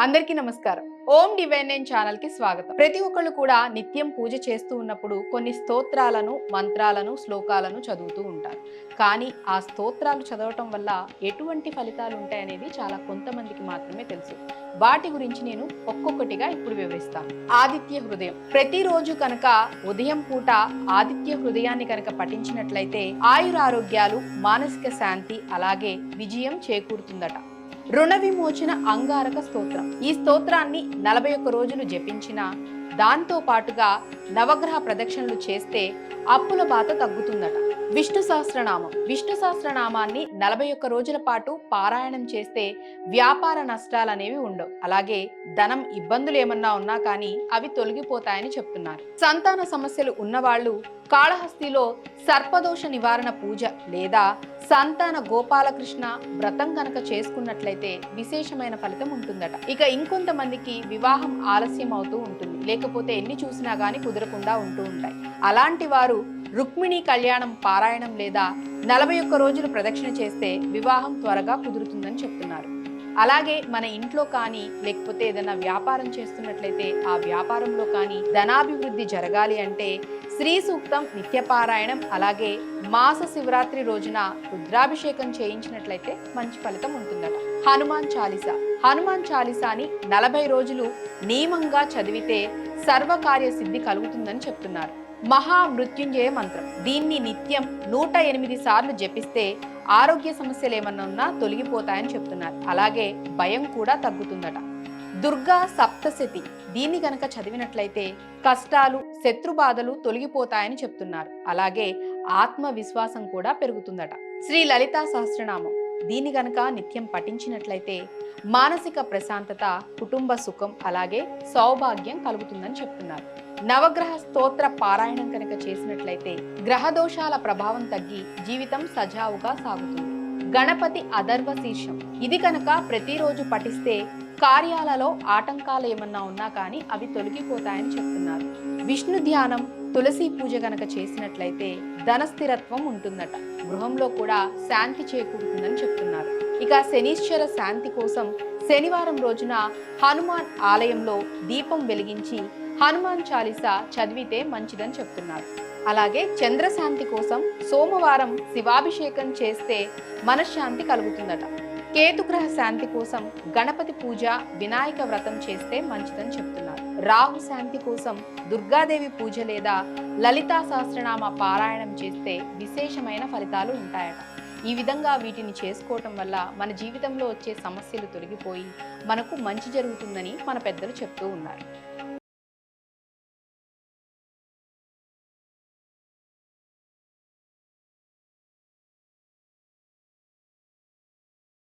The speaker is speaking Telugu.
అందరికీ నమస్కారం. ఓం డివైన్ నైన్ ఛానల్ కి స్వాగతం. ప్రతి ఒక్కళ్ళు కూడా నిత్యం పూజ చేస్తూ ఉన్నప్పుడు కొన్ని స్తోత్రాలను, మంత్రాలను, శ్లోకాలను చదువుతూ ఉంటారు. కానీ ఆ స్తోత్రాలు చదవటం వల్ల ఎటువంటి ఫలితాలు ఉంటాయనేది చాలా కొంతమందికి మాత్రమే తెలుసు. వాటి గురించి నేను ఒక్కొక్కటిగా ఇప్పుడు వివరిస్తాను. ఆదిత్య హృదయం. ప్రతిరోజు కనుక ఉదయం పూట ఆదిత్య హృదయాన్ని కనుక పఠించినట్లయితే ఆయురారోగ్యాలు, మానసిక శాంతి, అలాగే విజయం చేకూరుతుందట. రుణ విమోచన అంగారక స్తోత్రం. ఈ స్తోత్రాన్ని 41 రోజులు జపించిన, దాంతో పాటుగా నవగ్రహ ప్రదక్షిణలు చేస్తే అప్పుల బాధ తగ్గుతుందట. విష్ణు సహస్రనామం. విష్ణు సహస్రనామాన్ని 41 రోజుల పాటు పారాయణం చేస్తే వ్యాపార నష్టాలు అనేవి ఉండవు. అలాగే ధనం ఇబ్బందులు ఏమన్నా ఉన్నా కానీ అవి తొలగిపోతాయని చెప్తున్నారు. సంతాన సమస్యలు ఉన్నవాళ్ళు కాళహస్తిలో సర్పదోష నివారణ పూజ లేదా సంతాన గోపాలకృష్ణ వ్రతం కనుక చేసుకున్నట్లయితే విశేషమైన ఫలితం ఉంటుందట. ఇక ఇంకొంతమందికి వివాహం ఆలస్యం అవుతూ ఉంటుంది, లేకపోతే ఎన్ని చూసినా గానీ కుదరకుండా ఉంటూ ఉంటాయి. అలాంటి వారు రుక్మిణి కళ్యాణం పారాయణం లేదా 41 రోజులు ప్రదక్షిణ చేస్తే వివాహం త్వరగా కుదురుతుందని చెప్తున్నారు. అలాగే మన ఇంట్లో కానీ లేకపోతే ఏదైనా వ్యాపారం చేస్తున్నట్లయితే ఆ వ్యాపారంలో కానీ ధనాభివృద్ధి జరగాలి అంటే శ్రీ సూక్తం నిత్యపారాయణం, అలాగే మాస శివరాత్రి రోజున రుద్రాభిషేకం చేయించినట్లయితే మంచి ఫలితం ఉంటుందట. హనుమాన్ చాలీసా. హనుమాన్ చాలీసాని 40 రోజులు నియమంగా చదివితే సర్వకార్య సిద్ధి కలుగుతుందని చెప్తున్నారు. మహామృత్యుంజయ మంత్రం. దీన్ని నిత్యం 108 సార్లు జపిస్తే ఆరోగ్య సమస్యలు ఏమన్నా ఉన్నా తొలగిపోతాయని చెప్తున్నారు. అలాగే భయం కూడా తగ్గుతుందట. దుర్గా సప్తశతి. దీన్ని గనక చదివినట్లయితే కష్టాలు, శత్రు బాధలు తొలగిపోతాయని చెప్తున్నారు. అలాగే ఆత్మవిశ్వాసం కూడా పెరుగుతుందట. శ్రీ లలితా సహస్రనామం. దీన్ని గనక నిత్యం పఠించినట్లయితే మానసిక ప్రశాంతత, కుటుంబ సుఖం, అలాగే సౌభాగ్యం కలుగుతుందని చెప్తున్నారు. నవగ్రహ స్తోత్ర పారాయణం కనుక చేసినట్లయితే గ్రహ దోషాల ప్రభావం తగ్గి జీవితం సజావుగా సాగుతుంది. గణపతి అధర్వ శీర్షం. ఇది కనుక ప్రతిరోజు పఠిస్తే కార్యాలలో ఆటంకాలు ఏమన్నా ఉన్నా కానీ అవి తొలగిపోతాయని చెప్తున్నారు. విష్ణు ధ్యానం, తులసి పూజ గనక చేసినట్లయితే ధన స్థిరత్వం ఉంటుందట. గృహంలో కూడా శాంతి చేకూరుతుందని చెప్తున్నారు. ఇక శనీశ్వర శాంతి కోసం శనివారం రోజున హనుమాన్ ఆలయంలో దీపం వెలిగించి హనుమాన్ చాలీసా చదివితే మంచిదని చెప్తున్నారు. అలాగే చంద్రశాంతి కోసం సోమవారం శివాభిషేకం చేస్తే మనశ్శాంతి కలుగుతుందట. కేతుగ్రహ శాంతి కోసం గణపతి పూజ, వినాయక వ్రతం చేస్తే మంచిదని చెప్తున్నారు. రాహు శాంతి కోసం దుర్గాదేవి పూజ లేదా లలితా సహస్రనామ పారాయణం చేస్తే విశేషమైన ఫలితాలు ఉంటాయట. ఈ విధంగా వీటిని చేసుకోవటం వల్ల మన జీవితంలో వచ్చే సమస్యలు తొలగిపోయి మనకు మంచి జరుగుతుందని మన పెద్దలు చెప్తూ ఉన్నారు.